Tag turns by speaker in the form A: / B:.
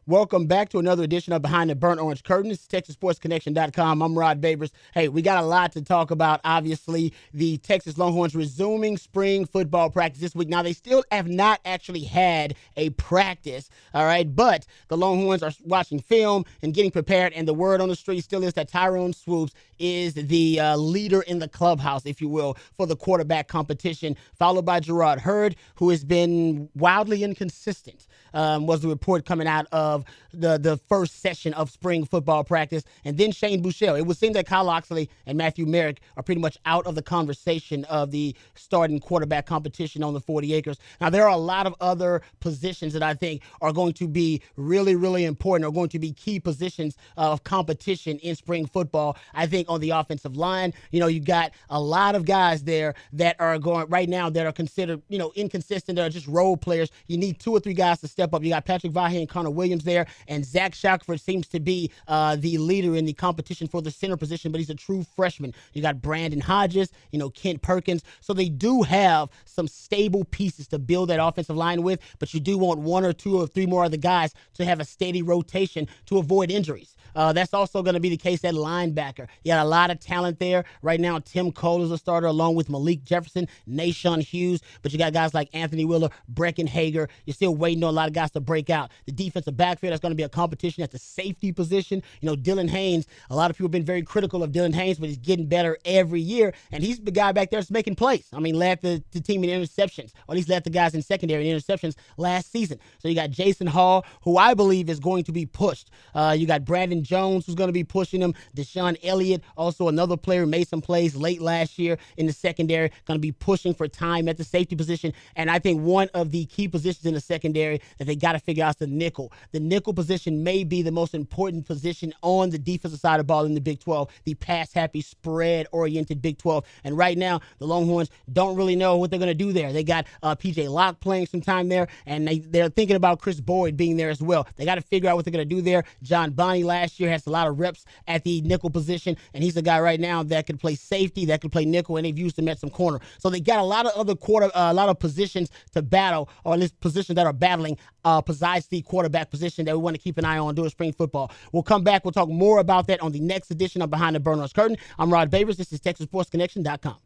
A: Welcome back to another edition of Behind the Burnt Orange Curtain. This is TexasSportsConnection.com. I'm Rod Babers. Hey, we got a lot to talk about. Obviously, the Texas Longhorns resuming spring football practice this week. Now, they still have not actually had a practice, all right? But the Longhorns are watching film and getting prepared, and the word on the street still is that Tyrone Swoops is the leader in the clubhouse, if you will, for the quarterback competition, followed by Gerard Hurd, who has been wildly inconsistent, was the report coming out of the first session of spring football practice. And then Shane Buechele. It would seem that Kyle Locksley and Matthew Merrick are pretty much out of the conversation of the starting quarterback competition on the 40 acres. Now, there are a lot of other positions that I think are going to be really, really important, or going to be key positions of competition in spring football. I think on the offensive line, you got a lot of guys there that are going right now that are considered, inconsistent, that are just role players. You need two or three guys to step up. You got Patrick Vahe and Connor Williams there, and Zach Shackelford seems to be the leader in the competition for the center position, but he's a true freshman. You got Brandon Hodges, Kent Perkins. So they do have some stable pieces to build that offensive line with, but you do want one or two or three more of the guys to have a steady rotation to avoid injuries. That's also going to be the case at linebacker. You got a lot of talent there. Right now, Tim Cole is a starter along with Malik Jefferson, Nashawn Hughes, but you got guys like Anthony Wheeler, Brecken Hager. You're still waiting on a lot of guys to break out. The defensive backfield, that's going to be a competition at the safety position. Dylan Haynes, a lot of people have been very critical of Dylan Haynes, but he's getting better every year, and he's the guy back there that's making plays. Led the team in interceptions, or at least led the guys in secondary in interceptions last season. So you got Jason Hall, who I believe is going to be pushed. You got Brandon Jones, who's going to be pushing him. Deshaun Elliott, also another player who made some plays late last year in the secondary, going to be pushing for time at the safety position. And I think one of the key positions in the secondary that they got to figure out is the nickel. The nickel position may be the most important position on the defensive side of the ball in the Big 12, the pass-happy, spread-oriented Big 12. And right now, the Longhorns don't really know what they're going to do there. They got P.J. Locke playing some time there, and they're thinking about Chris Boyd being there as well. They got to figure out what they're going to do there. John Bonney last year has a lot of reps at the nickel position, and he's a guy right now that can play safety, that can play nickel, and they've used him at some corner. So they got a lot of other a lot of positions to battle, or at least positions that are battling besides the quarterback position that we want to keep an eye on during spring football. We'll come back. We'll talk more about that on the next edition of Behind the Burnt Orange Curtain. I'm Rod Babers. This is TexasSportsConnection.com.